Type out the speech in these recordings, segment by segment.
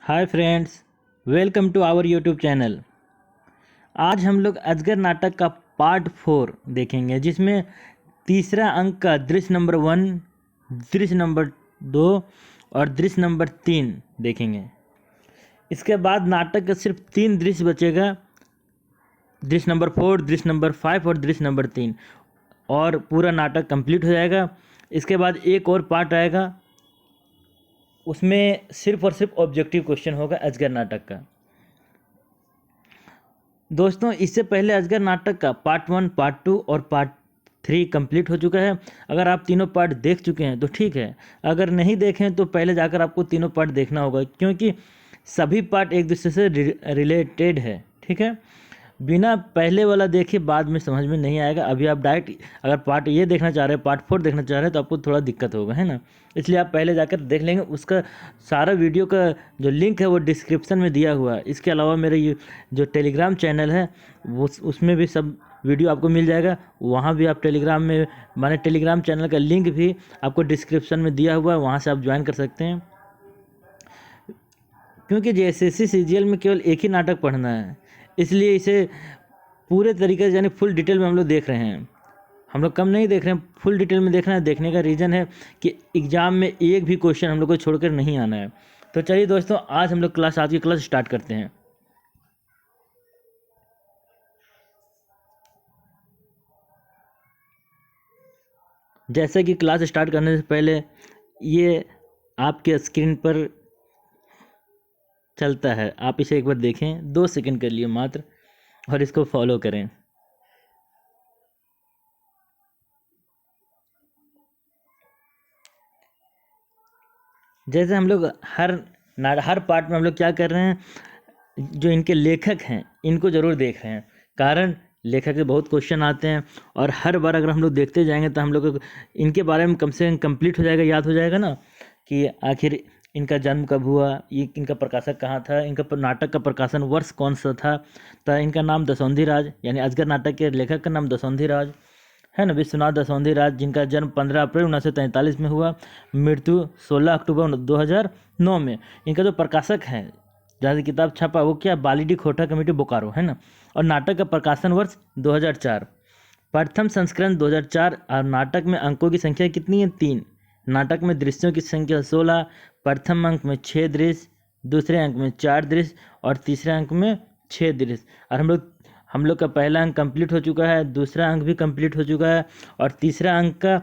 Hi friends, welcome to our YouTube channel. आज हम लोग अजगर नाटक का पार्ट 4 देखेंगे, जिसमें तीसरा अंक का दृश्य नंबर 1, दृश्य नंबर 2 और दृश्य नंबर 3 देखेंगे। इसके बाद नाटक का सिर्फ 3 दृश्य बचेगा, दृश्य नंबर 4, दृश्य नंबर 5 और दृश्य नंबर 3, और पूरा नाटक कंप्लीट हो जाएगा। इसके बाद एक और पार्ट आएगा, उसमें सिर्फ और सिर्फ ऑब्जेक्टिव क्वेश्चन होगा अजगर नाटक का। दोस्तों, इससे पहले अजगर नाटक का पार्ट 1, पार्ट 2 और पार्ट 3 कंप्लीट हो चुका है। अगर आप तीनों पार्ट देख चुके हैं तो ठीक है, अगर नहीं देखें तो पहले जाकर आपको तीनों पार्ट देखना होगा, क्योंकि सभी पार्ट एक दूसरे से रिलेटेड है। ठीक है, बिना पहले वाला देखे बाद में समझ में नहीं आएगा। अभी आप डायरेक्ट अगर पार्ट ये देखना चाह रहे हैं, पार्ट 4 देखना चाह रहे हैं, तो आपको थोड़ा दिक्कत होगा, है ना। इसलिए आप पहले जाकर देख लेंगे। उसका सारा वीडियो का जो लिंक है वो डिस्क्रिप्शन में दिया हुआ है। इसके अलावा मेरे ये जो टेलीग्राम चैनल है वो उसमें भी सब वीडियो आपको मिल जाएगा। वहाँ भी आप टेलीग्राम में, माने टेलीग्राम चैनल का लिंक भी आपको डिस्क्रिप्शन में दिया हुआ है, वहाँ से आप ज्वाइन कर सकते हैं। क्योंकि JSSC CGL में केवल एक ही नाटक पढ़ना है, इसलिए इसे पूरे तरीके से यानी फुल डिटेल में हम लोग देख रहे हैं। हम लोग कम नहीं देख रहे हैं, फुल डिटेल में देखना है। देखने का रीज़न है कि एग्ज़ाम में एक भी क्वेश्चन हम लोग को छोड़कर नहीं आना है। तो चलिए दोस्तों, आज हम लोग आज की क्लास स्टार्ट करते हैं। जैसे कि क्लास स्टार्ट करने से पहले ये आपके स्क्रीन पर चलता है, आप इसे एक बार देखें 2 सेकंड के लिए मात्र, और इसको फॉलो करें। जैसे हम लोग हर पार्ट में हम लोग क्या कर रहे हैं, जो इनके लेखक हैं इनको ज़रूर देख रहे हैं। कारण लेखक के बहुत क्वेश्चन आते हैं, और हर बार अगर हम लोग देखते जाएंगे तो हम लोग को इनके बारे में कम से कम कंप्लीट हो जाएगा, याद हो जाएगा ना, कि आखिर इनका जन्म कब हुआ, ये इनका प्रकाशक कहाँ था, इनका नाटक का प्रकाशन वर्ष कौन सा था। तो इनका नाम दसौंधी राज, यानी अजगर नाटक के लेखक का नाम दसौंधी राज है ना, विश्वनाथ दसौंधी राज, जिनका जन्म 15 अप्रैल 1943 में हुआ, मृत्यु 16 अक्टूबर 2009 में। इनका जो प्रकाशक है, जहाँ से किताब छपा, वो क्या, बालीडी खोटा कमेटी बोकारो, है ना। और नाटक का प्रकाशन वर्ष 2004, प्रथम संस्करण 2004। और नाटक में अंकों की संख्या कितनी है, 3। नाटक में दृश्यों की संख्या 16। प्रथम अंक में 6 दृश्य, दूसरे अंक में 4 दृश्य और तीसरे अंक में 6 दृश्य। और हम लोग का पहला अंक कंप्लीट हो चुका है, दूसरा अंक भी कंप्लीट हो चुका है, और तीसरा अंक का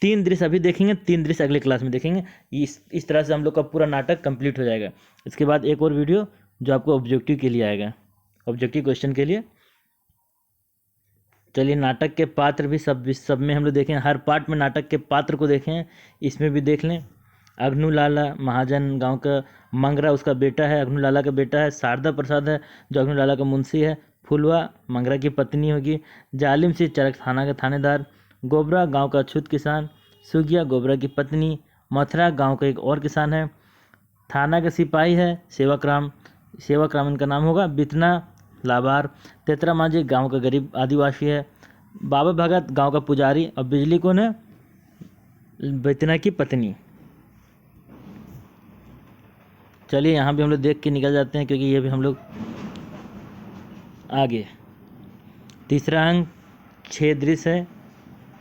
3 दृश्य अभी देखेंगे, 3 दृश्य अगले क्लास में देखेंगे। इस तरह से हम लोग का पूरा नाटक कंप्लीट हो जाएगा। इसके बाद एक और वीडियो जो आपको ऑब्जेक्टिव के लिए आएगा, ऑब्जेक्टिव क्वेश्चन के लिए। चलिए, नाटक के पात्र भी सब में हम लोग देखें, हर पार्ट में नाटक के पात्र को देखें, इसमें भी देख लें। अग्नू लाला महाजन गांव का मंगरा उसका बेटा है, अग्नू लाला का बेटा है। शारदा प्रसाद है जो अग्नू लाला का मुंशी है। फुलवा मंगरा की पत्नी होगी। जालिम सिंह चरक थाना का थानेदार। गोबरा गांव का अछूत किसान। सुगिया गोबरा की पत्नी। मथुरा गांव का एक और किसान है। थाना का सिपाही है सेवाक्राम इनका नाम होगा। बितना लाबार। तेतरा मांझी गांव का गरीब आदिवासी है। बाबा भगत गांव का पुजारी। और बिजली कौन है, बितना की पत्नी। चलिए, यहाँ भी हम लोग देख के निकल जाते हैं, क्योंकि ये भी हम लोग आगे। तीसरा अंक 6 दृश्य है।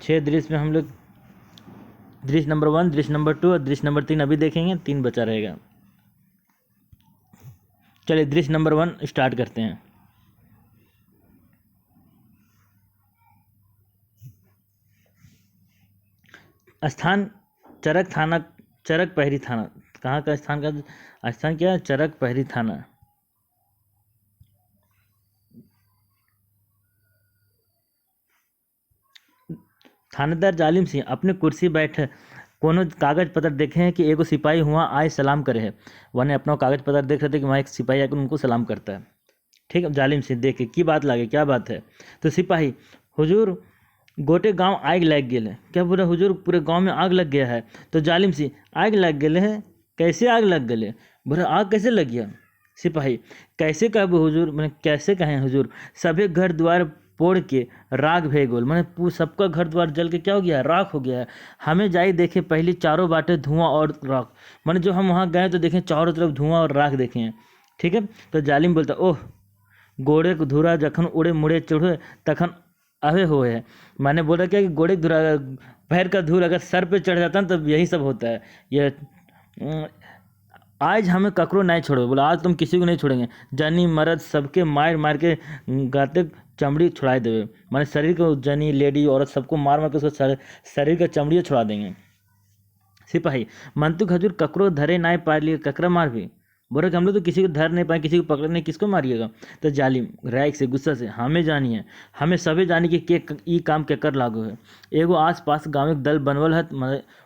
6 दृश्य में हम लोग दृश्य नंबर 1, दृश्य नंबर 2 और दृश्य नंबर 3 अभी देखेंगे, 3 बचा रहेगा। चलिए, दृश्य नंबर 1 स्टार्ट करते हैं। स्थान चरक थाना, चरक पहरी थाना। कहाँ का स्थान क्या है, चरक पहरी थाना। थानेदार जालिम सिंह अपने कुर्सी बैठे कोनो कागज पत्र देखे हैं कि एगो सिपाही हुआ आए सलाम करे है। वने अपना कागज पत्र देख रहे थे कि वहाँ एक सिपाही आकर उनको सलाम करता है। ठीक है, जालिम सिंह देख के की बात लागे, क्या बात है। तो सिपाही, हुजूर गोटे गांव आग लग गए है। क्या बोला, हुजूर पूरे गांव में आग लग गया है। तो जालिम सिंह, आग लग गए है, कैसे आग लग गए। बोला, आग कैसे लग गया। सिपाही, कैसे कहबो हुजूर, मैंने कैसे कहें हुजूर, सभी घर द्वार पोड़ के राख भे गोल, मैंने सबका घर द्वार जल के क्या हो गया है, राख हो गया है। हमें जाई देखे पहली चारों बाटे धुआं और राख, मैंने जो हम वहाँ गए तो देखें चारों तरफ धुआं और राख देखे हैं। ठीक है, तो जालिम बोलता ओह गोड़े को धुरा जखन उड़े मुड़े चढ़े तखन अवे हुए है। मैंने बोला क्या कि गोड़े धुरा पैर का धूल अगर सर पे चढ़ जाता है तब यही सब होता है। ये आज हमें ककरो नहीं छोड़ो, बोला आज तुम किसी को नहीं छोड़ेंगे, जनी मर्द सबके मार मार के गाते चमड़ी छुड़ा देवे, माने शरीर को जनी लेडी औरत सबको मार मार के उसको शरीर का चमड़ी छुड़ा देंगे। सिपाही मंतुक हजूर ककरो धरे नाय पा लिए ककरा मार भी, बोले कि हम लोग तो किसी को धर नहीं पाए, किसी को पकड़ नहीं, किसको मारिएगा। तो जालिम रैक से गुस्सा से हमें जानिए, हमें सभी जानी कि के ई काम के कर लागू है। एगो आस पास गाँव एक दल बनवल है,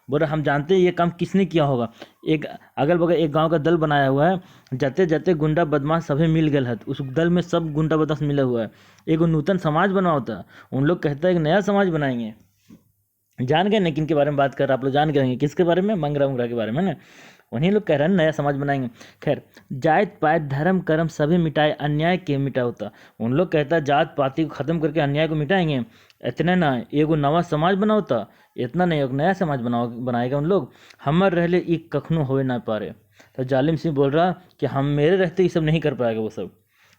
बोले हम जानते हैं ये काम किसने किया होगा। एक अगल बगल एक गांव का दल बनाया हुआ है, जते जते गुंडा बदमाश सभी मिल गए है, उस दल में सब गुंडा बदमाश मिला हुआ है। एगो नूतन समाज बना होता है, उन लोग कहते हैं एक नया समाज बनाएंगे। जान गए ना किन के बारे में बात कर रहे आप लोग, जान गए किसके बारे में, मंगरा उंगरा के बारे में ना, उन्हीं लोग कह रहे हैं नया समाज बनाएंगे। खैर जात पात धर्म कर्म सभी मिटाए अन्याय के मिटा होता, उन लोग कहता है जात पाति को खत्म करके अन्याय को मिटाएंगे। इतने ना एगो नवा समाज बनाओता, इतना नहीं एक नया समाज बनाएगा उन लोग, हमर रहले ई कखनो होए ना पारे। तो जालिम सिंह बोल रहा कि हम मेरे रहते ये सब नहीं कर पाएगा वो सब।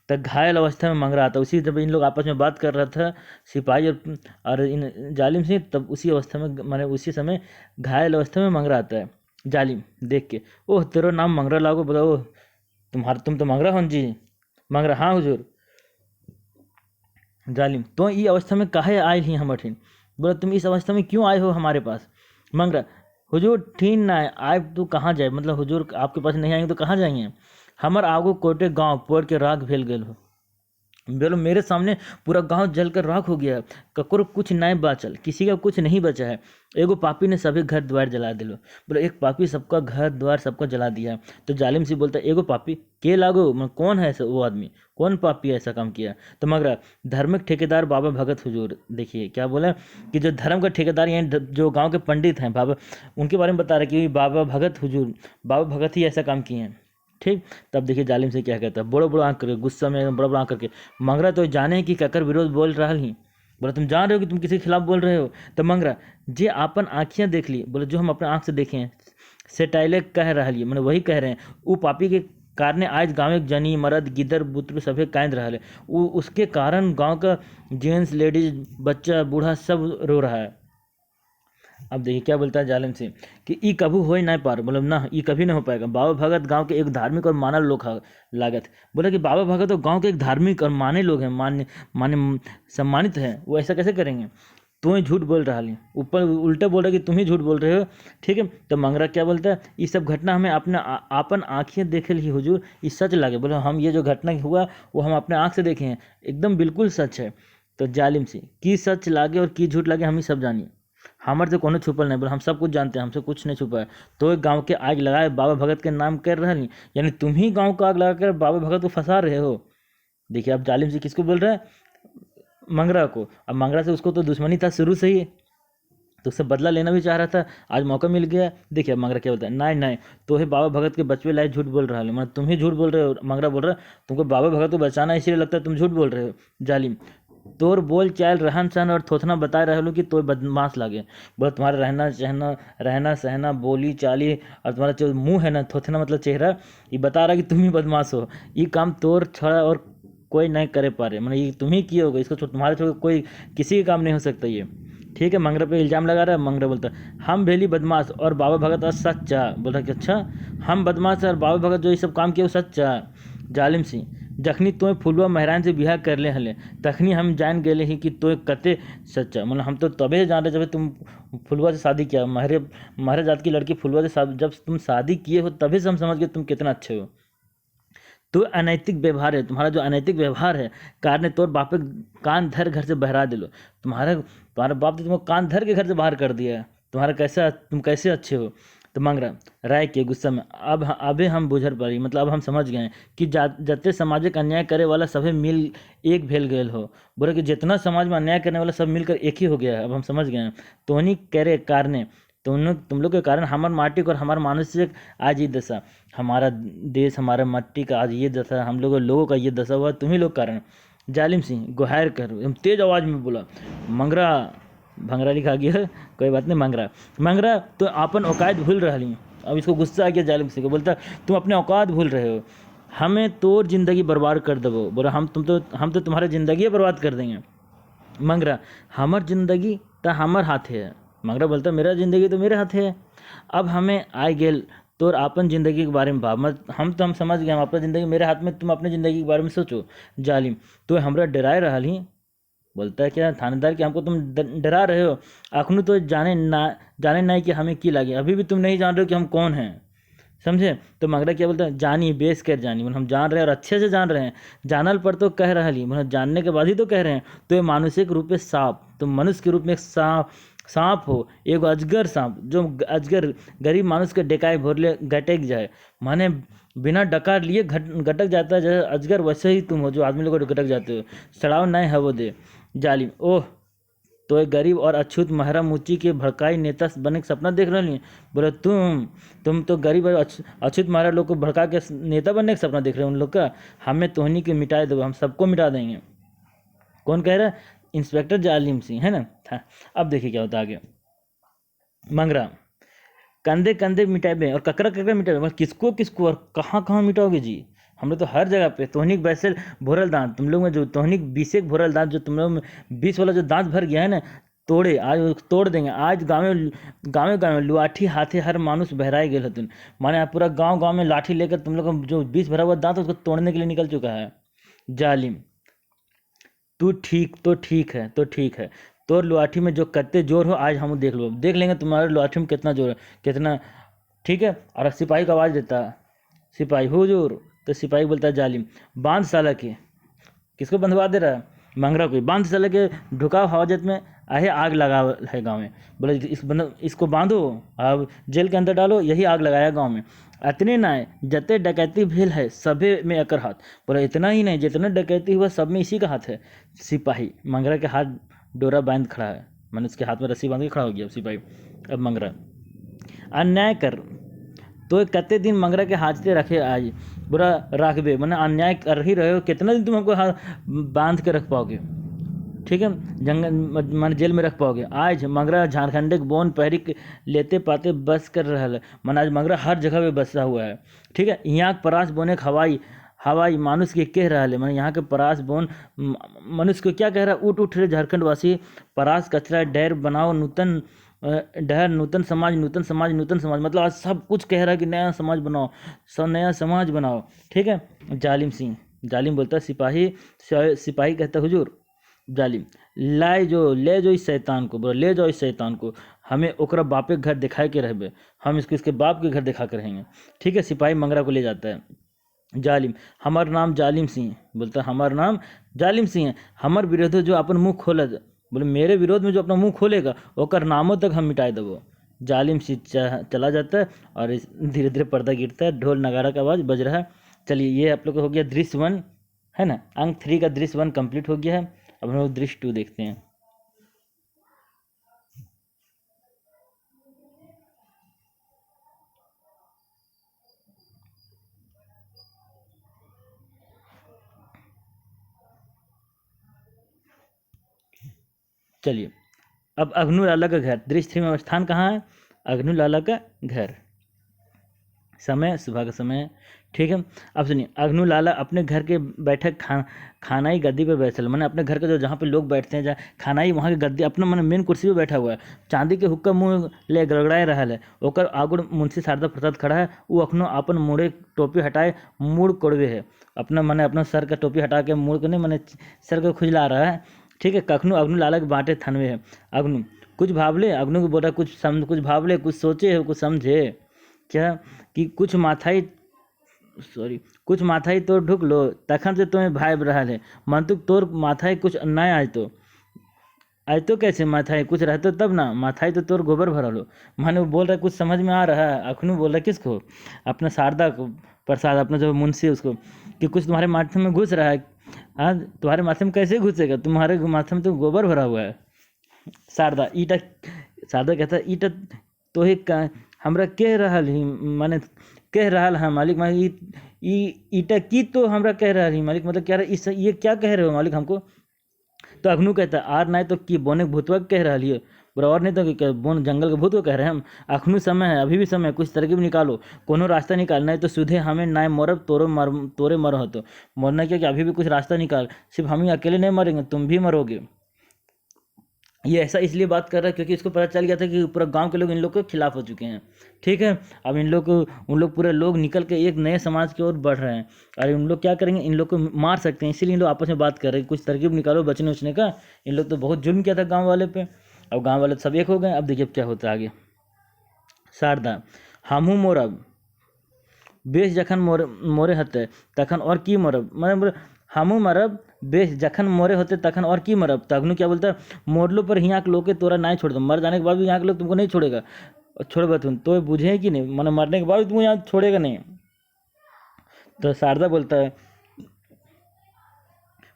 तब घायल अवस्था में मंगरा था, उसी जब इन लोग आपस में बात कर रहा था सिपाही और इन जालिम सिंह, तब उसी अवस्था में मैंने उसी समय घायल अवस्था में मंगरा आता है। जालिम देख के ओह तेरा नाम मंगरा लागो, बोला ओह तुम तो मंगरा हो जी, मंगरा हाँ हुजूर। जालिम तो ये अवस्था में काहे आए ही हम ठिन, बोला तुम इस अवस्था में क्यों आए हो हमारे पास। मंगरा हुजूर ठीन ना आए तो कहाँ जाए, मतलब हुजूर आपके पास नहीं आएंगे तो कहाँ जाएंगे। हमार आगो कोटे गांव पोड़ के राख भेल गेल हो, बोलो मेरे सामने पूरा गांव जलकर राख हो गया है, ककरो कुछ नहीं बचल, किसी का कुछ नहीं बचा है। एगो पापी ने सभी घर द्वार जला दिलो, बोलो एक पापी सबका घर द्वार सबका जला दिया। तो जालिम से बोलता एगो पापी के लागो, मतलब कौन है वो आदमी, कौन पापी ऐसा काम किया। तो मगर धार्मिक ठेकेदार बाबा भगत हुजूर, देखिए क्या बोला कि जो धर्म का ठेकेदार यानी जो गाँव के पंडित हैं बाबा, उनके बारे में बता रहे कि बाबा भगत हुजूर, बाबा भगत ही ऐसा काम किए हैं। ठीक, तब देखिए जालिम से क्या कहता है, बड़ो बड़ो आँख करके गुस्सा में बड़ा बड़ा आँख करके, मंगरा तो जाने कि ककर विरोध बोल रहा ही, बोला तुम जान रहे हो कि तुम किसी के खिलाफ बोल रहे हो। तो मंगरा जे आपन आँखियाँ देख ली, बोले जो हम अपने आँख से देखे हैं से टाइले कह रहा है, मैंने वही कह रहे हैं, वो पापी के कारण आज गाँव एक जनी मर्द गिदर बुत्र सभे कांद रहा है, वो उसके कारण गाँव का जेंट्स लेडीज बच्चा बूढ़ा सब रो रहा है। अब देखिए क्या बोलता है जालिम सिंह कि ई कभी हो ही नहीं पा रहा, मतलब ना ये कभी नहीं हो पाएगा। बाबा भगत गांव के एक धार्मिक और मानव लोग लागत, बोला कि बाबा भगत तो गांव के एक धार्मिक और माने लोग हैं, मान्य सम्मानित हैं, वो ऐसा कैसे करेंगे। तू ही झूठ बोल रहा है, ऊपर उल्टा बोल रहा है कि तुम ही झूठ बोल रहे हो। ठीक है, तो मंगरा क्या बोलता है, ये सब घटना हमें अपने आपन आँखें देखे ही हुजूर, ये सच लगे, बोले हम ये जो घटना हुआ वो हम अपने आँख से देखे हैं, एकदम बिल्कुल सच है। तो जालिम सिंह की सच लागे और की झूठ लागे हम ही सब जानिए, हमारे तो कोनो छुपल नहीं, बोले हम सब कुछ जानते हैं, हमसे कुछ नहीं छुपा है। तो एक गांव के आग लगाए बाबा भगत के नाम कर रहे नहीं, यानी तुम ही गांव को आग लगाकर बाबा भगत को फंसा रहे हो। देखिए अब जालिम से किसको बोल रहा है, मंगरा को। अब मंगरा से उसको तो दुश्मनी था शुरू से ही, तो उससे बदला लेना भी चाह रहा था, आज मौका मिल गया। देखिए अब मंगरा क्या बोलता है, नहीं नहीं तो है बाबा भगत के बचवे लाए झूठ बोल रहा है, मतलब तुम ही झूठ बोल रहे हो। मंगरा बोल रहा है तुमको बाबा भगत को बचाना इसलिए लगता है तुम झूठ बोल रहे हो। जालिम तोर बोल चाल रहन सहन और थोथना बता रहे हो कि तो बदमाश लागे, बोले तुम्हारा रहना सहना बोली चाली और तुम्हारा जो मुंह है ना, थोथना मतलब चेहरा, ये बता रहा है कि तुम ही बदमाश हो, ये काम तोर छड़ा और कोई नहीं करे पा रहे, मतलब ये तुम ही किए होगे, इसको तुम्हारे छोड़ कोई किसी का काम नहीं हो सकता ये। ठीक है, मंगरा पे इल्ज़ाम लगा रहा है। मंगरा बोलता हम भेली बदमाश और बाबा भगत सच्चा, बोला कि अच्छा हम बदमाश और बाबा भगत जो ये सब काम किए वो सच्चा। जालिम सिंह जखनी तोय फुलवा महरान से बिहार कर ले हले तखनी हम जान गए ही कि तोय कते सच्चा, मतलब हम तो तबे जान रहे जब तुम फुलवा से शादी किया, महरे जात की लड़की फुलवा से जब तुम शादी किए हो तभी से हम समझ गए तुम कितना अच्छे हो। तो अनैतिक व्यवहार है तुम्हारा, जो अनैतिक व्यवहार है कारण तोर बाप कान धर घर से बहरा दिलो, तुम्हारा बाप ने तुमको कान धर के घर से बाहर कर दिया है, तुम कैसे अच्छे हो। तो मांग रहा राय के गुस्सा में अबे हम बुझर पड़ी, मतलब अब हम समझ गए कि जते सामाजिक अन्याय करे वाला सभी मिल एक भेल गए हो, बोले कि जितना समाज में अन्याय करने वाला सब मिलकर एक ही हो गया है, अब हम समझ गए हैं। तो नहीं करे कारणे तुम लोग के कारण हमार माटी और हमारा मानसिक आज ये दशा, हमारा देश हमारा मट्टी का आज ये दशा, हम लोगों का ये दशा हुआ तुम ही लोग कारण। जालिम सिंह गुहार कर एकदम तेज आवाज़ में बोला। मंगरा भंगरा लिखा गया, कोई बात नहीं। मंगरा मंगरा तो अपन औकात भूल रही। अब इसको गुस्सा आ गया जालिम सिंह को, बोलता तुम अपने औकात भूल रहे हो, हमें तोर जिंदगी बर्बाद कर देबो। बोला हम तो तुम्हारे ज़िंदगी बर्बाद कर देंगे। मंगरा हमर जिंदगी तो हमर हाथे है। मंगरा बोलता मेरा ज़िंदगी तो मेरे हाथे है। अब हमें आए गेल तोर अपन ज़िंदगी के बारे में भाव मत, हम समझ गए, हम अपना ज़िंदगी मेरे हाथ में, तुम अपने ज़िंदगी के बारे में सोचो। जालिम तो हमरा डराए रहा ही। बोलता है क्या थानेदार कि हमको तुम डरा रहे हो, अखनू तो जाने नहीं कि हमें की लगे, अभी भी तुम नहीं जान रहे हो कि हम कौन हैं, समझे। तो मंगरा क्या बोलता है, जानी बेस कर जानी, मतलब हम जान रहे हैं और अच्छे से जान रहे हैं। जानल पर तो कह रहा ली, मतलब जानने के बाद ही तो कह रहे हैं। तो ये मानुषिक रूप में सांप, तो मनुष्य के रूप में एक सांप हो, एक अजगर सांप, जो अजगर गरीब मानुष के डकाए भोरले गटक जाए, माने बिना डकार लिए गटक जाता है जैसे अजगर, वैसे ही तुम हो जो आदमी लोग गटक जाते हो, सड़ाव नहीं है वो दे। जालिम ओह तो एक गरीब और अछूत महरा मुची के भड़काई नेता बनने का सपना देख रही है। बोले तुम तो गरीब और अछूत महरा लोग को भड़का के नेता बनने का सपना देख रहे हो उन लोग का। हमें तोहनी के मिटाए दो, हम सबको मिटा देंगे। कौन कह रहा है? इंस्पेक्टर जालिम सिंह, है ना। हाँ, अब देखिए क्या होता है आगे। मंगरा कंधे कंधे मिटाबे और ककरा ककरा मिटाबे, मतलब किसको किसको और कहाँ कहाँ मिटाओगे जी। हम लोग तो हर जगह पे तोहनिक वैसे भोरल दांत, तुम लोग में जो तोहनिक 20 भोरल दांत, जो तुम लोग में 20 वाला जो दांत भर गया है ना, तोड़े आज वो तोड़ देंगे। आज गाँव में लुआठी हाथे हर मानुष बहराए गए हतुन, माने आप पूरा गाँव में लाठी लेकर तुम लोग का जो 20 भरा हुआ दांत है उसको तोड़ने के लिए निकल चुका है। जालिम तू ठीक है, तोर लुआठी में जो कत्ते जोर हो आज हम देख लेंगे तुम्हारे लुआठी में कितना जोर है, कितना। ठीक है। और सिपाही का आवाज़ देता है, सिपाही हुजूर। तो सिपाही बोलता है जालिम बांध साला के। किसको बंधवा दे रहा है? मंगरा को। बांध साला के ढुकाव हवाजत में आहे आग लगा है गांव में। बोले इसको बांधो, अब जेल के अंदर डालो, यही आग लगाया गांव में। इतने ना है जते डकैती भेल है सभे में एकर हाथ। बोला इतना ही नहीं, जितना डकैती हुआ सब में इसी का हाथ है। सिपाही मंगरा के हाथ डोरा बांध खड़ा है, मैंने उसके हाथ में रस्सी बांध के खड़ा हो गया सिपाही। अब मंगरा अन्याय कर तो कत्ते दिन मंगरा के हाजते रखे आज, बुरा रखबे, मैंने अन्याय कर ही रहे हो, कितना दिन तुम हमको बांध के रख पाओगे। ठीक है, जंगल मान जेल में रख पाओगे। आज मंगरा झारखंड के बोन पहरी लेते पाते बस कर रहा है, मन आज मंगरा हर जगह पे बसा हुआ है। ठीक है, यहाँ के परास बोने हवाई मानुष के कह रहा है, मैंने यहाँ के परास बोन मनुष्य को क्या कह रहा है, उठ रे झारखंड वासी, परास कचरा डैर बनाओ नूतन डहर नूतन समाज, मतलब आज सब कुछ कह रहा है कि नया समाज बनाओ, सब नया समाज बनाओ। ठीक है। जालिम बोलता है सिपाही कहता हुजूर। जालिम ले जो इस शैतान को, बोलो ले जाओ इस शैतान को, हमें ओकरा बापे के घर दिखाए के रहबे, हम इसके बाप के घर दिखा के रहेंगे। ठीक है। सिपाही मंगरा को ले जाता है। जालिम हमार नाम जालिम सिंह, बोलता हमार नाम जालिम सिंह है, हमार विरोध जो अपन मुँह खोल, बोले मेरे विरोध में जो अपना मुंह खोलेगा ओकर नामों तक हम मिटाए देबो। जालिम सिंह चला जाता है और धीरे धीरे पर्दा गिरता है, ढोल नगाड़ा का आवाज़ बज रहा है। चलिए ये आप लोग का हो गया दृश्य 1, है ना, अंक 3 का दृश्य 1 कंप्लीट हो गया है। अब हम लोग दृश्य 2 देखते हैं। चलिए अब अग्नू लाला का घर, दृश्य 3 में स्थान कहाँ है? अग्नू लाला का घर। समय सुबह का समय। ठीक है। अब सुनिए, अग्नू लाला अपने घर के बैठक खानाई गद्दी पे बैठल, मैंने अपने घर के जो जहाँ पे लोग बैठते हैं, जहाँ खानाई वहाँ के गद्दी अपना मैंने मेन कुर्सी पे बैठा हुआ है। चांदी के हुक्का मुँह ले गड़गड़ाए रहा है, ओकर आगुड़ मुंशी शारदा प्रसाद खड़ा है, वो अखनो अपन मुड़े टोपी हटाए मूड़ कोड़वे है, अपना मैंने अपना सर का टोपी हटा के मूड़ को नहीं मैंने सर को खुजला रहा है। ठीक है। कखनू अग्नू लाला के बाटे थनवे है। अग्नू कुछ भावले, अग्नू को बोला कुछ भावले, कुछ सोचे है, कुछ समझे क्या कि कुछ माथाई तो ढुक लो, तखन से तुम्हें भाई रहा है, मंतुक तोर माथाई कुछ अन्याय आज तो कैसे माथाई कुछ रहते तब ना, माथाई तो तोर गोबर भरा लो। माने वो बोल रहा है कुछ समझ में आ रहा है, अखनू बोल रहा है किसको? अपना शारदा को प्रसाद, अपना जो मुंशी है उसको, कि कुछ तुम्हारे माथे में घुस रहा है। हाँ, तुम्हारे माथे में कैसे घुसेगा, तुम्हारे माथे में तो गोबर भरा हुआ है। शारदा कहता है ईटा तो ही हमरा कह रहा ही, माने कह रहा है मालिक, माने ईटा की तो हमरा कह रहा है मालिक, मतलब क्या इस ये क्या कह रहे हो मालिक हमको। तो अग्नु कहता आर नाय तो की बोने भूतवा कह रहा है, बोला और नहीं तो क्या बोन जंगल के भूत को कह रहे हैं हम। अखनू समय है, अभी भी समय है, कुछ तरकीब निकालो, कोनो रास्ता निकाल, नहीं तो सुधे हमें नाय मरब तोरे मरो हो। तो मरना क्या कि अभी भी कुछ रास्ता निकाल, सिर्फ हम ही अकेले नहीं मरेंगे, तुम भी मरोगे। ये ऐसा इसलिए बात कर रहा है क्योंकि इसको पता चल गया था कि पूरा गांव के लोग इन लोग के खिलाफ हो चुके हैं। ठीक है, अब उन लोग पूरे लोग निकल के एक नए समाज की ओर बढ़ रहे हैं, और इन लोग क्या करेंगे, इन लोग को मार सकते हैं, इसीलिए इन लोग आपस में बात कर रहे हैं, कुछ तरकीब निकालो बचने उचने का। इन लोग तो बहुत जुल्म किया था गाँव वाले पे, अब गाँव वाले सब एक हो गए। अब देखिए क्या होता है आगे। शारदा हमहू मोरब बेश जखन मोरे हते तखन और की मरब, मतलब हमू मरब बेश जखन मोरे होते तखन और की मरब। तो अग्नु क्या बोलता है, मोरलो पर यहाँ के लोग के तोरा नहीं छोड़ दो, मर जाने के बाद भी यहाँ के लोग तुमको नहीं छोड़ेगा, छोड़ेगा तुम तो बुझे कि नहीं, मैंने मरने के बाद भी तुमको यहाँ छोड़ेगा नहीं। तो शारदा बोलता है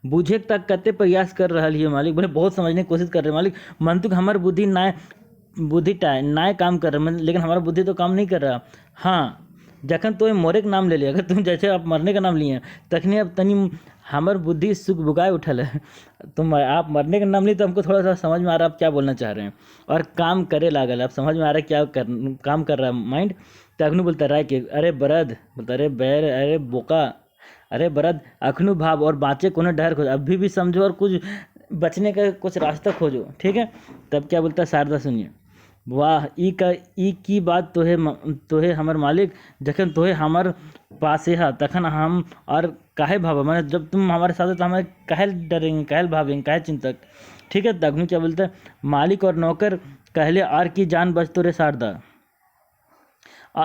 बुझे तक कते प्रयास कर रहा है मालिक, बोले बहुत समझने की कोशिश कर रहे हैं मालिक, मन तो हमार बुद्धि नाय काम कर रहा है, लेकिन हमारा बुद्धि तो काम नहीं कर रहा। हाँ जखन तो मोरे के नाम ले लिया, अगर तुम जैसे आप मरने का नाम लिए हैं तखनी अब तनी हमार बुद्धि सुख बुगाए उठल है। तुम आप मरने का नाम लिए तो हमको थोड़ा सा समझ में आ रहा है आप क्या बोलना चाह रहे हैं, और काम करे लागल, आप समझ में आ रहा है क्या काम कर रहा है माइंड। तो अखनू बोलता राय के अरे बरद, बोलता अरे बैर, अरे बोका, अरे बरद अखनू भाव और बाँचे कोनो डर खोजो, अभी भी समझो और कुछ बचने का कुछ रास्ता खोजो। ठीक है, तब क्या बोलता है शारदा सुनिए, वाह ई की बात तोहे हमर मालिक, जखन तोहे हमर पासे है तखन हम और काहे भाव, मैंने जब तुम हमारे साथ हो तो हमें काहे डरेंगे, काहे भावेंगे, काहे चिंतक। ठीक है, अग्नि क्या बोलता है, मालिक और नौकर कहले आर की जान बच तो रे शारदा,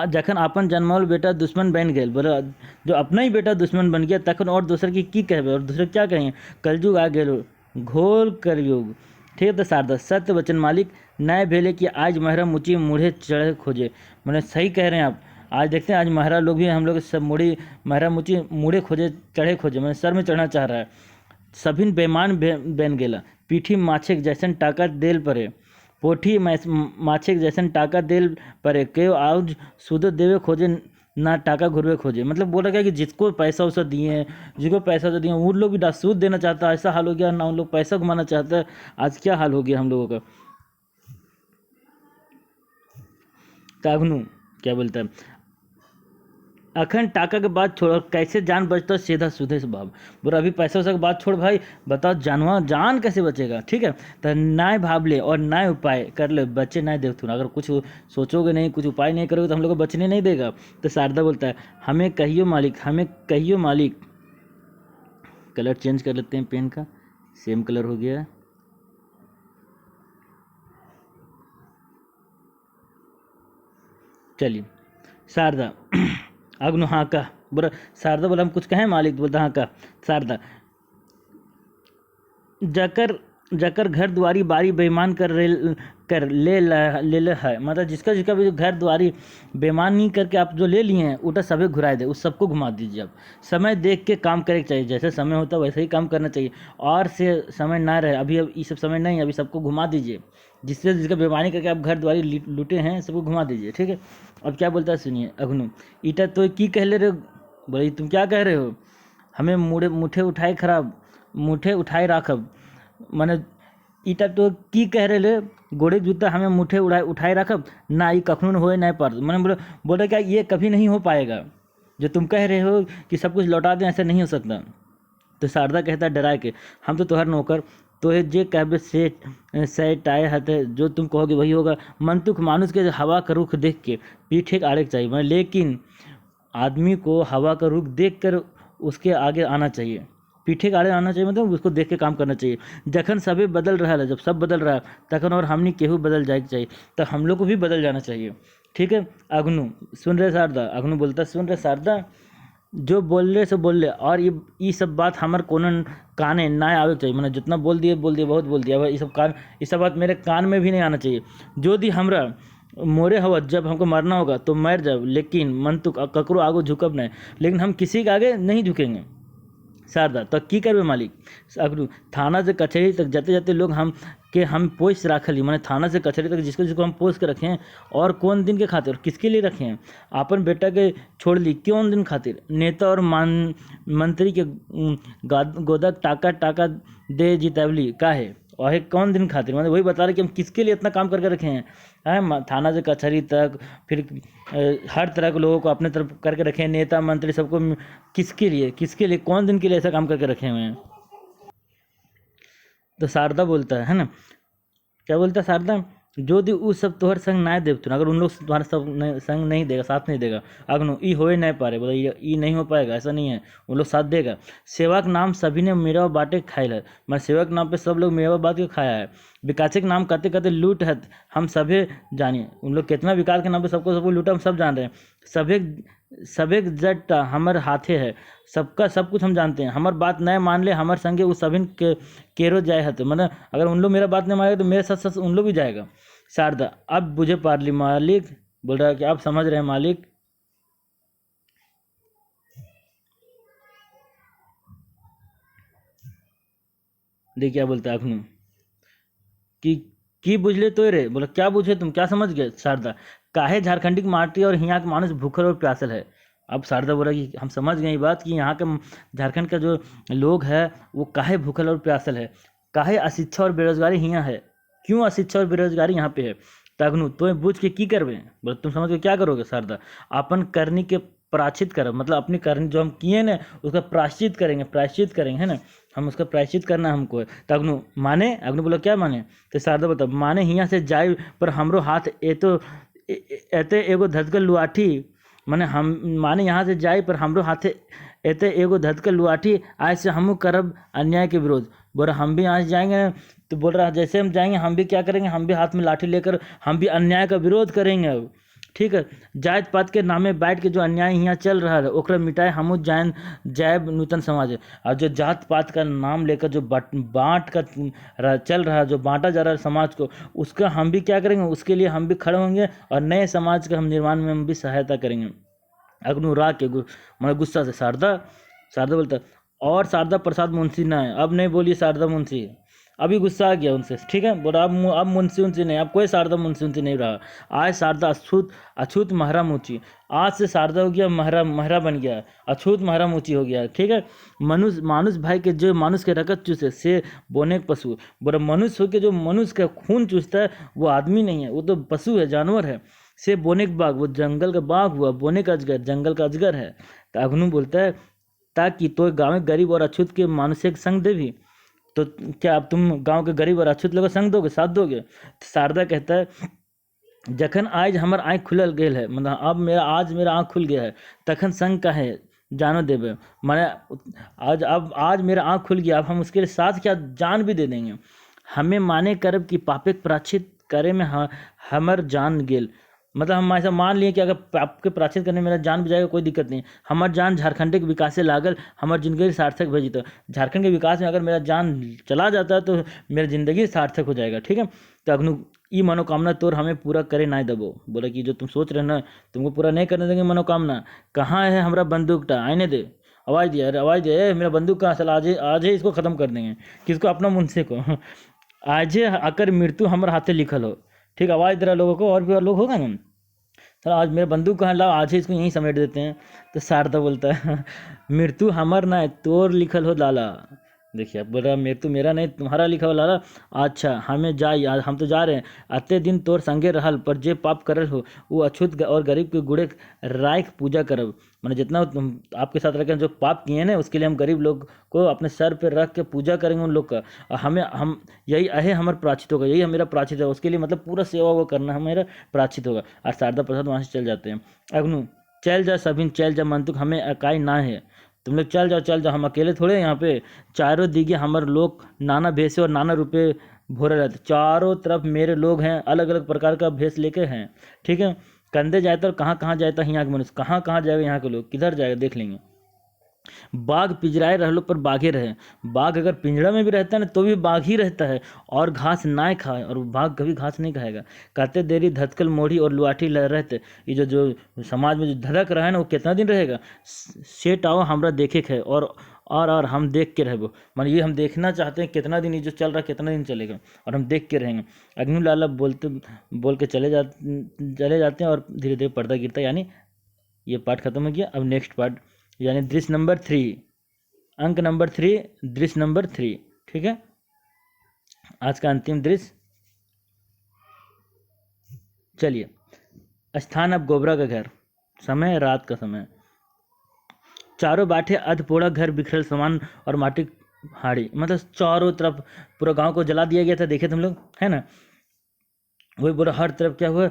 जखन अपन जन्मल बेटा दुश्मन बन गए, बोला जो अपना ही बेटा दुश्मन बन गया तखन और दूसर की कहबे, और दूसरे क्या कहें, कलयुग आ गए घोल कलयुग। ठीक है, तो शारदा सत्य वचन मालिक नए भेले कि आज महरा मुची मूढ़े चढ़े खोजे, मैंने सही कह रहे हैं आप। आज देखते हैं आज महरा लोग भी हम लोग सब महरा मुची मूढ़े खोजे चढ़े खोजे, मैंने सर में चढ़ना चाह रहा है। सभिन बेमान बन गेला, पीठी माछे जैसन टाका देल परे, पोठी माछे जैसन टाका देल परे, क्यों आज सूद देवे खोजे ना टाका घुरवे खोजे। मतलब बोल रहा है कि जिसको पैसा वैसा दिए हैं, जिसको पैसा दिए हैं, उन लोग भी सूद देना चाहता है, ऐसा हाल हो गया ना, उन लोग पैसा घुमाना चाहता है। आज क्या हाल हो गया हम लोगों का। अग्नु क्या बोलता है, अखन टाका के बाद छोड़, कैसे जान बचता है सीधा सुधे स्वभाव, बोला अभी पैसा वैसा के बात छोड़ भाई, बताओ जान कैसे बचेगा। ठीक है, तो नाय भाव ले और नाय उपाय कर ले, बच्चे नाय देव थून, अगर कुछ सोचोगे नहीं, कुछ उपाय नहीं करोगे तो हम लोग को बचने नहीं देगा। तो शारदा बोलता है हमें कहियो मालिक, कलर चेंज कर लेते हैं, पेन का सेम कलर हो गया है। चलिए शारदा अग्नु हाँ का, बोला शारदा बोला हम कुछ कहें मालिक, बोलता हाँ का। शारदा जकर घर द्वारी बारी बेईमान कर ले है, मतलब जिसका भी घर द्वारी बेईमान नहीं करके आप जो ले लिए हैं उल्टा सभी घुरा दे, उस सबको घुमा दीजिए। अब समय देख के काम करे चाहिए, जैसे समय होता है वैसे ही काम करना चाहिए, और से समय ना रहे, अभी ये सब समय नहीं, अभी सबको घुमा दीजिए, जिसका बेईमानी करके आप घर द्वारी लूटे हैं सबको घुमा दीजिए। ठीक है, अब क्या बोलता है सुनिए अग्नु, ईटा तो की कह ले रहे, बोले तुम क्या कह रहे हो, हमें मुठे उठाए राखब, माने ईटा तो की कह रहे ले, गोड़े जूता हमें मुठे उठाए रखब ना, ये कखनों होए नहीं पार, मैंने बोला क्या ये कभी नहीं हो पाएगा, जो तुम कह रहे हो कि सब कुछ लौटा दें, ऐसा नहीं हो सकता। तो शारदा कहता है डरा के, हम तो तुम्हार नौकर, तो जे कहबे से टाए हते, जो तुम कहोगे वही होगा। मंतुक मानुष के हवा का रुख देख के पीठे आड़े चाहिए, मैं लेकिन आदमी को हवा का रुख देख कर उसके आगे आना चाहिए, पीठे आड़े आना चाहिए, मतलब उसको देख के काम करना चाहिए। जखन सभी बदल रहा है, जब सब बदल रहा है तखन और हमनी केहू बदल जाए चाहिए, तो हम लोग को भी बदल जाना चाहिए। ठीक है, अग्नु सुन रहे शारदा, अग्नु बोलता सुन रहे शारदा, जो बोल रहे सो बोल रहे, और ये सब बात हमारे कोनो काने ना आवे चाहिए, मैंने जितना बोल दिए बहुत बोल दिया, ये सब बात मेरे कान में भी नहीं आना चाहिए। जो दी हमरा मोरे हवा, जब हमको मरना होगा तो मर जाओ, लेकिन मन तो ककरो आगे झुकब नहीं, लेकिन हम किसी के आगे नहीं झुकेंगे। शारदा तो की करबे मालिक। अगरू थाना से कचहरी तक जाते जाते लोग हम पोस्ट राखली, माने थाना से कचहरी तक जिसको जिसको हम पोस्ट के रखे हैं, और कौन दिन के खातिर और किसके लिए रखे हैं। अपन बेटा के छोड़ ली कौन दिन खातिर, नेता और मंत्री के गोदा टाका टाका दे जितावली का है और है कौन दिन खातिर, मतलब वही बता रहे कि हम किसके लिए इतना काम करके रखे हैं थाना से कचहरी तक, फिर हर तरह के लोगों को अपने तरफ करके रखे हैं, नेता मंत्री सबको किसके लिए कौन दिन के लिए ऐसा काम करके रखे हुए हैं। तो शारदा बोलता है ना, क्या बोलता है शारदा, जो दी उ सब तोहर संग ना देव तू, अगर उन लोग तुम्हारा सब संग नहीं देगा, साथ नहीं देगा, अगनो ई होए नहीं पा रहे, बोला ई नहीं हो पाएगा, ऐसा नहीं है, उन लोग साथ देगा। सेवा के नाम सभी ने मेवा बाटे खाइल है, मैं सेवा के नाम पे सब लोग मेवा बात के खाया है। विकास के नाम कहते कहते लूट है हम सभी जानिए, उन लोग कितना विकास के नाम पे सबको लूटा हम सब जान रहे हैं। सभी जट हमर हाथे है, सबका सब कुछ हम जानते हैं। हमार बात नहीं मान ले हमारे संगे उस सभी केरो जाए है, तो मतलब अगर उन लोग मेरा बात नहीं मानेगा तो मेरे साथ साथ उन लोग भी जाएगा। शारदा अब बुझे पारली मालिक, बोल रहा है कि आप समझ रहे हैं मालिक। देखिए क्या बोलता है अखनू कि बुझले तो रे, बोला क्या बुझे तुम, क्या समझ गए। शारदा काहे झारखंडी की माटी और यहाँ के मानुष भूखल और प्यासल है। अब शारदा बोला कि हम समझ गए ये बात कि यहाँ के झारखंड का जो लोग है वो काहे भूखल और प्यासल है, काहे अशिक्षा और बेरोजगारी यहाँ है, क्यों अशिक्षा और बेरोजगारी यहाँ पे है। तगनू तो बुझ के की करबे, बोले तुम समझ के क्या करोगे। शारदा अपन करनी के प्रायश्चित करब, मतलब अपनी करनी जो हम किए ना उसका प्रायश्चित करेंगे है ना, हम उसका प्रायश्चित करना हमको है। तो अग्नु माने, अग्नु बोला क्या माने। तो शारदा बता माने हियाँ से जाए पर हमरो हाथ एते एगो धधकल लुआठी, माने हम माने यहाँ से जाए पर हमरो हाथे एते एगो धधकल लुआठी, आज से हम करब अन्याय के विरोध। बोला हम भी यहाँ से जाएंगे, तो बोल रहा जैसे हम जाएंगे हम भी क्या करेंगे, हम भी हाथ में लाठी लेकर हम भी अन्याय का विरोध करेंगे। अब ठीक है, जात पात के नामे बैठ के जो अन्याय यहाँ चल रहा है ओकरा मिटाए हम जैब नूतन समाज है। और जो जात पात का नाम लेकर जो बांट का चल रहा है, जो बांटा जा रहा है समाज को, उसका हम भी क्या करेंगे, उसके लिए हम भी खड़े होंगे और नए समाज के हम निर्माण में हम भी सहायता करेंगे। अग्नु राग के मतलब गुस्सा से शारदा बोलता और शारदा प्रसाद मुंशी ना है, अब नहीं बोलिए शारदा मुंशी, अभी गुस्सा आ गया उनसे। ठीक है, बोला अब मुंशी उनसी नहीं, अब कोई शारदा मुंशी उनसी नहीं रहा। आज शारदा अछूत महरा मुची, आज से शारदा हो गया महरा बन गया, अछूत महरा मुची हो गया। ठीक है, मानुष भाई के जो मानुष के रगत चूसे से बोने पशु, बोला मनुष्य हो के जो मनुष्य का खून चूसता है वो आदमी नहीं है, वो तो पशु है, जानवर है। से बोने का बाघ, वो जंगल का बाघ हुआ, बोने का अजगर जंगल का अजगर है। तो अग्नु बोलता है ताकि तो गाँव में गरीब और अछूत के मानुष्य के संग देवी, तो क्या अब तुम गांव के गरीब और अछूत लोगों संग दोगे, साथ दोगे। शारदा कहता है जखन आज हमार आँख खुलल गेल है, मतलब अब आज मेरा आँख खुल गया है, तखन संग का है जानो देवे, माने आज मेरा आँख खुल गया, अब हम उसके लिए साथ क्या जान भी दे देंगे। हमें माने करब कि पापे के प्रायश्चित करे में हमर जान गेल, मतलब हम ऐसा मान लिए कि अगर पाप के प्रायश्चित करने में मेरा जान भी जाएगा कोई दिक्कत नहीं, हमार जान झारखंड के विकास से लागल, हमार जिंदगी सार्थक भेजी। तो झारखंड के विकास में अगर मेरा जान चला जाता है तो मेरी ज़िंदगी सार्थक हो जाएगा। ठीक है, तो अग्नु ई मनोकामना तोर हमें पूरा करे ना दबो, बोला कि जो तुम सोच रहे ना तुमको पूरा नहीं करने देंगे मनोकामना। कहाँ है हमारा बंदूकटा, आने दे, आवाज़ दिया, अरे आवाज़ दे, मेरा बंदूक कहाँ, चला आज ही इसको ख़त्म कर देंगे, किसको, अपना मुंशी को। आज आकर मृत्यु हमारे हाथे लिखल हो। ठीक, आवाज़ दे रहा लोगों को, और भी और लोग होगा ना, सर आज मेरा बंदूक कहाँ, लाओ आज ही इसको यहीं समेट देते हैं। तो शारदा बोलता है मृत्यु हमर ना है तोर लिखल हो लाला। देखिए बोल रहा मृत्यु मेरा नहीं तुम्हारा लिखा हो लाला। अच्छा हमें जाए, हम तो जा रहे हैं, अते दिन तोर संगे रहल, पर जे पाप करल हो वो अछूत और गरीब के गुड़े राख पूजा करब, मैंने जितना तुम आपके साथ रखें जो पाप किए ना उसके लिए हम गरीब लोग को अपने सर पे रख के पूजा करेंगे उन लोग का, और हम यही अहे हमारा प्रायश्चित होगा, यही मेरा प्रायश्चित है, उसके लिए मतलब पूरा सेवा वो करना हमारा प्रायश्चित होगा। और शारदा प्रसाद वहाँ से चल जाते हैं। अग्नु चल जा सभी चल जा, मंतुक हमें अकाई ना है, तुम लोग चल जाओ, हम अकेले थोड़े यहाँ पे, चारों दिगे हमारे लोग नाना भेष और नाना रुपये भोरे रहते, चारों तरफ मेरे लोग हैं, अलग अलग प्रकार का भेष लेके हैं। ठीक है, कंधे जाए तो कहाँ कहाँ जाता है यहाँ के मनुष्य, कहाँ कहाँ जाएगा यहाँ के लोग, किधर जाएगा देख लेंगे। बाघ पिंजराए रह लो पर बाघे रहे, बाघ अगर पिंजरा में भी रहता है ना तो भी बाघ ही रहता है, और घास ना खाए, और बाघ कभी घास नहीं खाएगा। कहते देरी धतकल मोढ़ी और लुआठी रहते, ये जो समाज में जो धधक रहा है ना वो कितना दिन रहेगा। सेठ आओ हमरा देखे है, और हम देख के रहो, मान ये हम देखना चाहते हैं कितना दिन ये जो चल रहा है कितना दिन चलेगा, और हम देख के रहेंगे। अग्नि लाला बोल के चले जाते हैं और धीरे धीरे पर्दा गिरता है। यानी ये पार्ट खत्म हो गया। अब नेक्स्ट पार्ट यानी दृश्य नंबर 3, अंक नंबर 3, दृश्य नंबर 3। ठीक है, आज का अंतिम दृश्य। चलिए, स्थान अब गोबरा का घर, समय रात का समय, चारों बाटे अधपोड़ा घर, बिखरल सामान और माटी हाड़ी, मतलब चारों तरफ पूरा गांव को जला दिया गया था। देखे तुम लोग, है ना, वही पूरा हर तरफ क्या हुआ,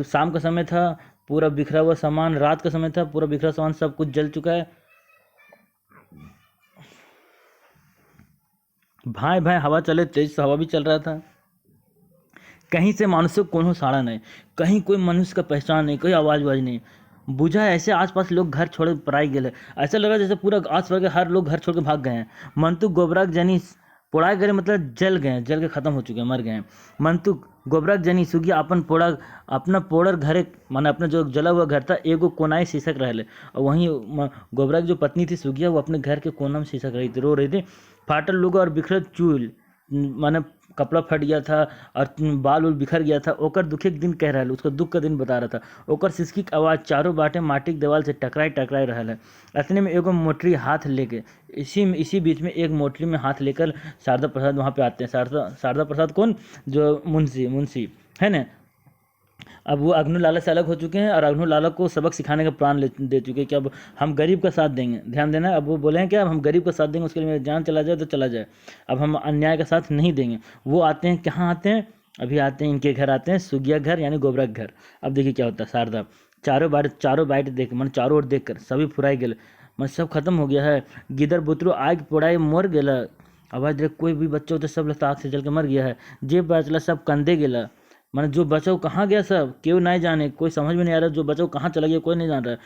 शाम का समय था, पूरा बिखरा हुआ सामान, रात का समय था, पूरा बिखरा सामान, सब कुछ जल चुका है। भाई भाई हवा चले, तेज से हवा भी चल रहा था। कहीं से मनुष्य को कोनो साड़ा नहीं, कहीं कोई मनुष्य का पहचान नहीं, कोई आवाज नहीं बुझा। ऐसे आसपास लोग घर छोड़ पराई गए। ऐसा लगा जैसे पूरा आसपास के हर लोग घर छोड़ के भाग गए हैं। मंतु गोबराक जनी पोड़ाए गए, मतलब जल गए, जल के खत्म हो चुके हैं, मर गए हैं। मंतु गोबराक जनी सुगी अपन अपना पोड़र घरे, माने अपना जो जला हुआ घर था, एगो कोनाई शीशक रहले, और वहीं गोबराक जो पत्नी थी सुगिया, वो अपने घर के कोना में शीशक रही थी, रो रही थी। फाटल लोग और बिखरत चूल, माने कपड़ा फट गया था और बाल उल बिखर गया था। ओकर दुखे के दिन कह रहा है, उसका दुख का दिन बता रहा था। ओकर सिसकी की आवाज़ चारों बाटे माटी के दीवार से टकराई रहा है। इतने में एगो मोटरी हाथ लेके, इसी बीच में एक मोटरी में हाथ लेकर शारदा प्रसाद वहाँ पे आते हैं। शारदा प्रसाद कौन, जो मुंशी है ना। अब वो अग्नि लाला से अलग हो चुके हैं और अग्नि लाला को सबक सिखाने का प्लान दे चुके हैं कि अब हम गरीब का साथ देंगे। ध्यान देना, अब वो बोले हैं कि अब हम गरीब का साथ देंगे, उसके लिए मेरी जान चला जाए तो चला जाए, अब हम अन्याय का साथ नहीं देंगे। वो आते हैं, कहाँ आते हैं, अभी आते हैं इनके घर आते हैं, सुगिया घर यानी गोबरा के घर। अब देखिए क्या होता है। शारदा चारों बाइट देख, मन चारों ओर देख कर सभी फुराई गए, मन सब खत्म हो गया है। गिदर बुतरू आग पोड़ाई मर गेला। आवाज देख, कोई भी बच्चा होता सब लोग आग से जल के मर गया है। जे बचला सब कंधे गेला, मैंने जो बचाओ कहाँ गया सब क्यों नहीं जाने, कोई समझ में नहीं आ रहा, जो बचाओ कहाँ चला गया कोई नहीं जान रहा।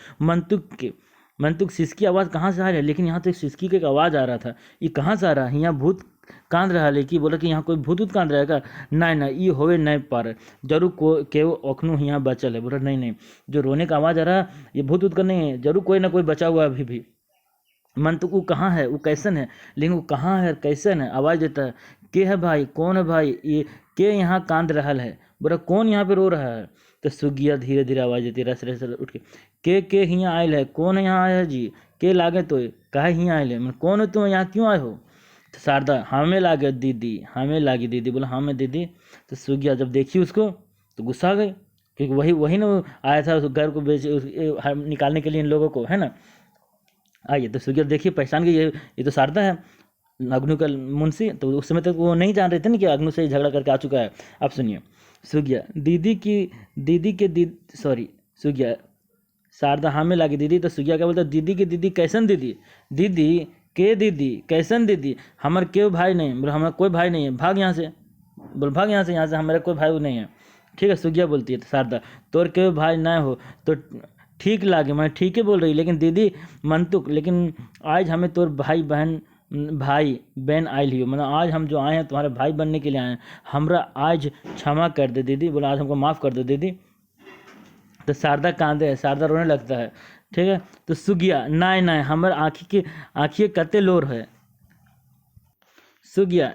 मंतुक सिसकी आवाज़ कहाँ से आ रही है, लेकिन यहाँ तो एक सिसकी की एक आवाज़ आ रहा था। ये कहाँ से आ रहा है, यहाँ भूत कांद रहा है। लेकिन बोला कि यहाँ कोई भूत कांद रहेगा, नहीं ये होवे नहीं पा रहे, जरूर के अखनू यहाँ बचल है। बोला नहीं, जो रोने का आवाज़ आ रहा है ये भूत का नहीं है, जरूर कोई ना कोई बचा हुआ अभी भी। मंतुक वो कहाँ है, वो कैसन है, लेकिन वो कहाँ है कैसन है, आवाज़ देता है, के है भाई, कौन है भाई, ये के यहाँ कांद रहा है। बोला कौन यहाँ पे रो रहा है। तो सुगिया धीरे धीरे आवाज़ देती, रस उठ के हियाँ आयल है, कौन यहाँ आया है जी, के लागे तो कहे हियाँ आयल है, मैं कौन हो तुम, यहाँ क्यों आए हो। तो शारदा, हमें लागे दीदी, हमें लागी दीदी। बोला हाँ मैं दीदी। तो सुगिया जब देखी उसको तो गुस्सा आ गई, क्योंकि वही ना आया था उस घर को निकालने के लिए इन लोगों को, है ना। आइए, तो सुगिया देखिए पहचान गई, ये तो शारदा है, अग्नु का मुंशी। तो उस समय तक वो नहीं जान रहे थे ना कि अग्नु से झगड़ा करके आ चुका है। अब सुनिए, सुगिया सुगिया शारदा हाँ में लागी दीदी। तो सुगिया क्या बोलता, दीदी की दीदी कैसन दीदी, दीदी कैसन दीदी, हमारे क्यों भाई नहीं। बोले हमारा कोई भाई नहीं है, भाग यहाँ से। बोल भाग यहाँ से हमारा कोई भाई नहीं है। ठीक है, सुगिया बोलती है तो शारदा, तोर क्यों भाई ना हो तो ठीक लागे, मैं ठीक है बोल रही, लेकिन दीदी मंतुक, लेकिन आज हमें तोर भाई बहन आयल ही हो, मतलब आज हम जो आए हैं तुम्हारे भाई बनने के लिए आए हैं, हमरा आज क्षमा कर दे दीदी। बोला आज हमको माफ़ कर दो दीदी। तो शारदा कांदे है, शारदा रोने लगता है। ठीक है, तो सुगिया नहीं हमारे आँखी कते लोर है। सुगिया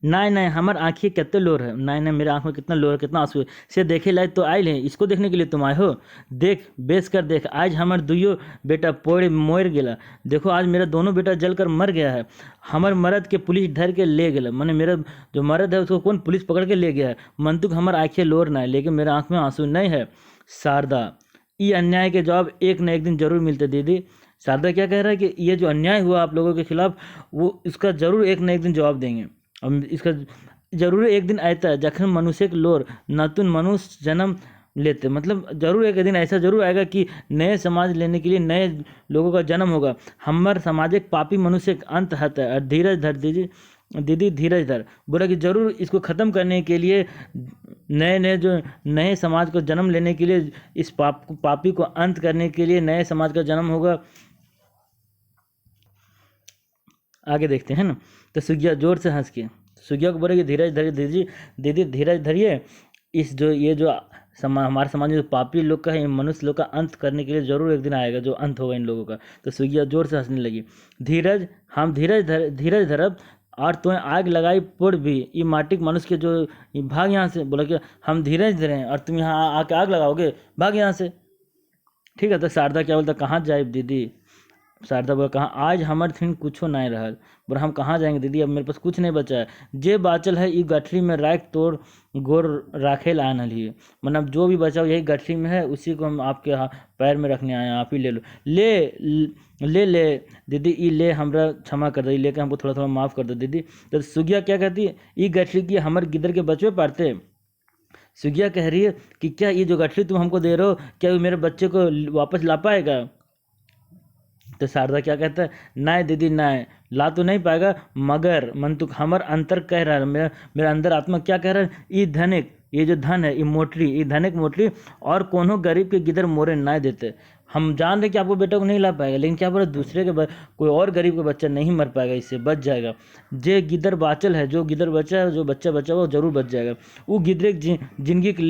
नहीं हमारे आँखिए कितने लोर है, नहीं मेरे आँख में कितना लोर है, कितना आंसू है, से देखे लायक तो आयल है, इसको देखने के लिए तुम आए हो। देख बेच कर देख, आज हमारे दुइयो बेटा पोड़े मोर गेला। देखो आज मेरा दोनों बेटा जलकर मर गया है। हमारे मर्द के पुलिस धर के ले गेला, मैंने मेरा जो मर्द है उसको कौन पुलिस पकड़ के ले गया है। मंतुक हमारे आँखें लोर ना है, लेकिन मेरे आँख में आंसू नहीं है। शारदा, ये अन्याय के जवाब एक न एक दिन जरूर मिलते दीदी। शारदा क्या कह रहा है कि ये जो अन्याय हुआ आप लोगों के खिलाफ, वो इसका जरूर एक न एक दिन जवाब देंगे। अब इसका जरूर एक दिन आता है जखन मनुष्य के लोर नतुन मनुष्य जन्म लेते, मतलब जरूर एक दिन ऐसा जरूर आएगा कि नए समाज लेने के लिए नए लोगों का जन्म होगा। हमारे समाज एक पापी मनुष्य का अंत है, और धीरज धर दीदी धीरज धर। बोला कि जरूर इसको ख़त्म करने के लिए नए समाज को जन्म लेने के लिए, इस पापी को अंत करने के लिए नए समाज का जन्म होगा। आगे देखते हैं ना। तो सुगिया जोर से हंस के सुगिया को बोले कि धीरज धरिए दीदी धीरज धरिए, ये जो हमारे समाज में जो पापी लोग का है, मनुष्य लोग का अंत करने के लिए जरूर एक दिन आएगा जो अंत होगा इन लोगों का। तो सुइया जोर से हंसने लगी। धीरज, हम धीरज धरब और तुम्हें आग लगाई पुर भी, ये माटी के मनुष्य के जो भाग यहाँ से। बोला कि हम धीरज धरें और तुम यहाँ आके आग लगाओगे, भाग यहाँ से। ठीक है। तो शारदा क्या बोलता, कहाँ जाए दीदी। शारदा बोला, कहाँ आज हमारे थिन कुछो नहीं रहल। बोला, हम कहाँ जाएंगे दीदी, अब मेरे पास कुछ नहीं बचा है। जे बाचल है ई गठरी में राख तोड़ गोर राखे लान ही, मतलब जो भी बचा यही गठरी में है, उसी को हम आपके पैर में रखने आए हैं, आप ही ले लो। ले दीदी, ई ले हमरा क्षमा कर दो, लेके हमको थोड़ा थोड़ा माफ़ कर दो दीदी। तो सुगिया क्या कहती है, ई गठरी की हमारे गिदर के बचवे पारते। सुगिया कह रही है कि क्या ये जो गठरी तुम हमको दे रहे हो, क्या वो मेरे बच्चे को वापस ला पाएगा। तो शारदा क्या कहता है, नहीं दीदी नहीं, ला तो नहीं पाएगा, मगर मन तो हमार अंतर कह रहा है, मेरा अंदर आत्मा क्या कह रहा है, ई धनिक, ये जो धन है, ये मोटरी, ये धनिक मोटरी और कोनो गरीब के गिदर मोरे ना देते। हम जान रहे कि आपको बेटा को नहीं ला पाएगा, लेकिन क्या बोले दूसरे के कोई और गरीब का बच्चा नहीं मर पाएगा, इससे बच जाएगा। जे गिदर बाचल है, जो गिदर बचा है, जो बच्चा बचा हुआ, वो जरूर बच जाएगा। वो गिदरे जिंदगी के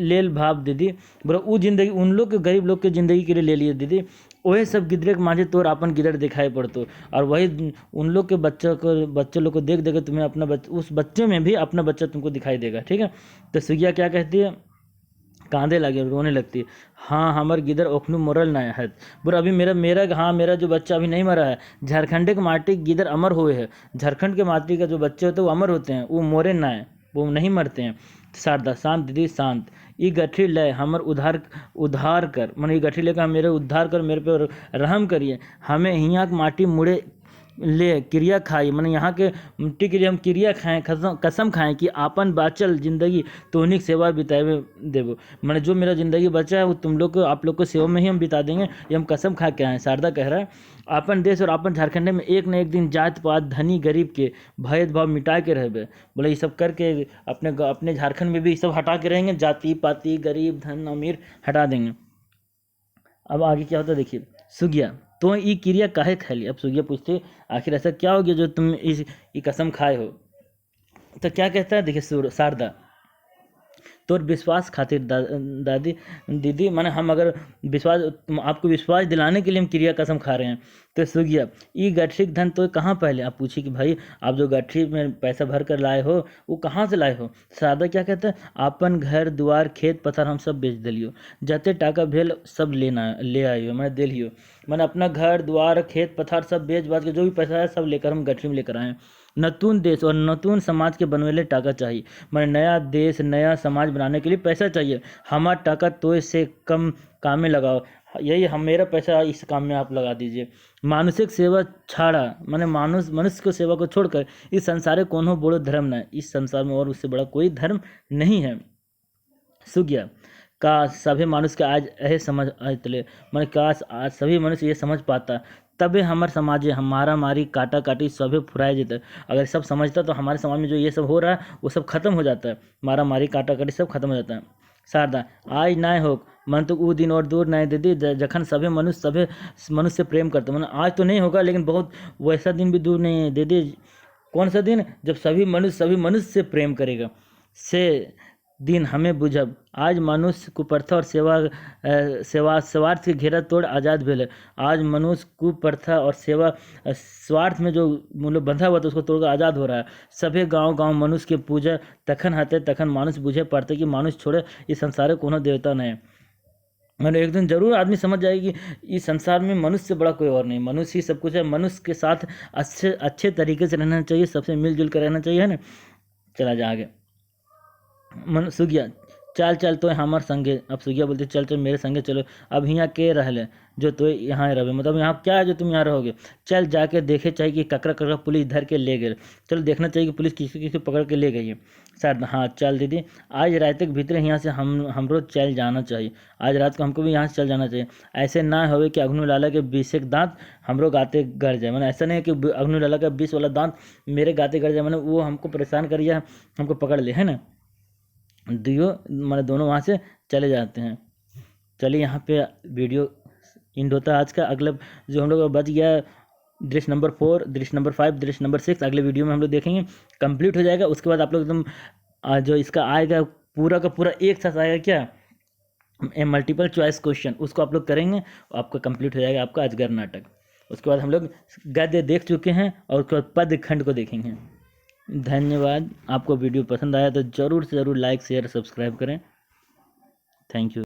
लेल भाव दीदी। बोला, वो जिंदगी उन लोग के गरीब लोग के ज़िंदगी के लिए ले लिए दीदी। वही सब गिदरे के माझे तोर अपन गिदर दिखाई पड़तो, और वही उन लोग के बच्चे लोग को देख देकर तुम्हें अपना उस बच्चे में भी अपना बच्चा तुमको दिखाई देगा। ठीक है। तो सुगिया क्या कहती है, कांदे लगे, रोने लगती है। हाँ हमार गिदर ओखनू मरल ना है। बोला, अभी मेरा जो बच्चा अभी नहीं मरा है। झारखंड के माटी गिदर अमर हुए हैं, झारखंड के माटी का जो बच्चे होते हैं वो अमर होते हैं, वो मोरे ना है, वो नहीं मरते हैं। शारदा, शांत दीदी शांत, ये गठरी ले हमर उद्धार कर, मैंने ये गठरी लेकर मेरे उद्धार कर, मेरे पे रहम करिए। हमें हियाँ के माटी मुड़े ले क्रिया खाई, मैंने यहाँ के मिट्टी के लिए हम क्रिया खाएं, कसम खाएं कि आपन बाचल जिंदगी तोहनिक सेवा बितावे देवो। मैंने जो मेरा ज़िंदगी बचा है वो तुम लोग को, आप लोग को सेवा में ही हम बिता देंगे, ये हम कसम खा के आए। शारदा कह रहा है, अपन देश और अपन झारखंड में एक न एक दिन जात पात धनी गरीब के भेदभाव मिटा के रहे। बोले, ये सब करके अपने झारखंड में भी ये सब हटा के रहेंगे, जाति पाति गरीब धन अमीर हटा देंगे। अब आगे क्या होता है देखिए। सुगिया, तो ये क्रिया काहे खाली। अब सुगिया पूछते, आखिर ऐसा क्या हो गया जो तुम ये कसम खाए हो। तो क्या कहता है देखिए शारदा, तोर विश्वास खातिर दादी दीदी, माने हम अगर आपको विश्वास दिलाने के लिए हम क्रिया कसम खा रहे हैं। तो सुगिया, ये गठरी धन तो कहाँ पहले आप पूछी कि भाई आप जो गठरी में पैसा भर कर लाए हो वो कहाँ से लाए हो। शारदा क्या कहता है, अपन घर द्वार खेत पथार हम सब बेच दिलियो, जते टाका भेल सब ले आइयो, मैंने दे लियो। मैंने अपना घर द्वार खेत पथार सब बेच बाच के जो भी पैसा है सब लेकर हम गठरी में लेकर आए। नतून देश और नतून समाज के बनवेले टाका चाहिए, मैंने नया देश नया समाज बनाने के लिए पैसा चाहिए। हमारा टाका तो से कम काम में लगाओ, यही हम मेरा पैसा इस काम में आप लगा दीजिए। मानुषिक सेवा छाड़ा, मैंने मनुष्य को सेवा को छोड़कर इस संसार कोनो बड़ो धर्म न, इस संसार में और उससे बड़ा कोई धर्म नहीं है। सुगिया, काश सभी मनुष्य के आज यह समझ आते, मैंने काश आज सभी मनुष्य ये समझ पाता, तबे हमारे समाज हमारा मारी काटा काटी सभी फुराया जाता है। अगर सब समझता तो हमारे समाज में जो ये सब हो रहा है वो सब खत्म हो जाता है, मारा मारी काटा काटी सब खत्म हो जाता है। शारदा, आज ना हो मन तो वो दिन और दूर नहीं दीदी जखन सभी मनुष्य से प्रेम करते, मैंने आज तो नहीं होगा लेकिन बहुत वैसा दिन भी दूर नहीं है दीदी। कौन सा दिन, जब सभी मनुष्य से प्रेम करेगा, से दिन हमें बुझब। आज मनुष्य कुप्रथा और स्वार्थ के घेरा तोड़ आज़ाद भेल है। आज मनुष्य कुप्रथा और स्वार्थ में जो मतलब बंधा हुआ था उसको तोड़कर आज़ाद हो रहा है। सभी गांव मनुष्य के पूजा तखन हते तखन मनुष्य बुझे पड़ते कि मनुष्य छोड़े इस संसार कोनो देवता नहीं। मैंने एक दिन जरूर आदमी समझ जाएगी इस संसार में मनुष्य से बड़ा कोई और नहीं, मनुष्य ही सब कुछ है। मनुष्य के साथ अच्छे तरीके से रहना चाहिए, सबसे मिलजुल कर रहना चाहिए, है ना। चला जा आगे। सुगिया, चल तो हमार संगे। अब सुगिया बोलते, चल मेरे संगे चलो। अब यहाँ के रहले जो तो यहाँ रहे, मतलब यहाँ क्या है जो तुम यहाँ रहोगे। चल जाके देखे चाहिए कि ककरा पुलिस धर के ले गए, चलो देखना चाहिए कि पुलिस किसी पकड़ के ले गई है। शायद हाँ चल दीदी, आज रात के भीतर यहाँ से हमरो चल जाना चाहिए, आज रात को हमको भी यहाँ से चल जाना चाहिए। ऐसे ना होवे कि अग्नु लाला के 20 दांत हमरो गाते गड़ जाए, मैंने ऐसा नहीं है कि अग्नु लाला का 20 वाला दांत मेरे गाते गड़ जाए, मैंने वो हमको परेशान करिए, हमको पकड़ ले, है ना। दोनों वहाँ से चले जाते हैं। चलिए यहाँ पे वीडियो एंड होता है आज का। अगला जो हम लोग बच गया दृश्य नंबर 4, दृश्य नंबर 5, दृश्य नंबर 6 अगले वीडियो में हम लोग देखेंगे, कंप्लीट हो जाएगा। उसके बाद आप लोग एकदम जो इसका आएगा पूरा का पूरा एक साथ आएगा क्या, मल्टीपल चॉइस क्वेश्चन, उसको आप लोग करेंगे, आपका कंप्लीट हो जाएगा आपका अजगर नाटक। उसके बाद हम लोग गद्य देख चुके हैं और उसके बाद पद्य खंड को देखेंगे। धन्यवाद। आपको वीडियो पसंद आया तो ज़रूर से ज़रूर लाइक शेयर सब्सक्राइब करें। Thank you.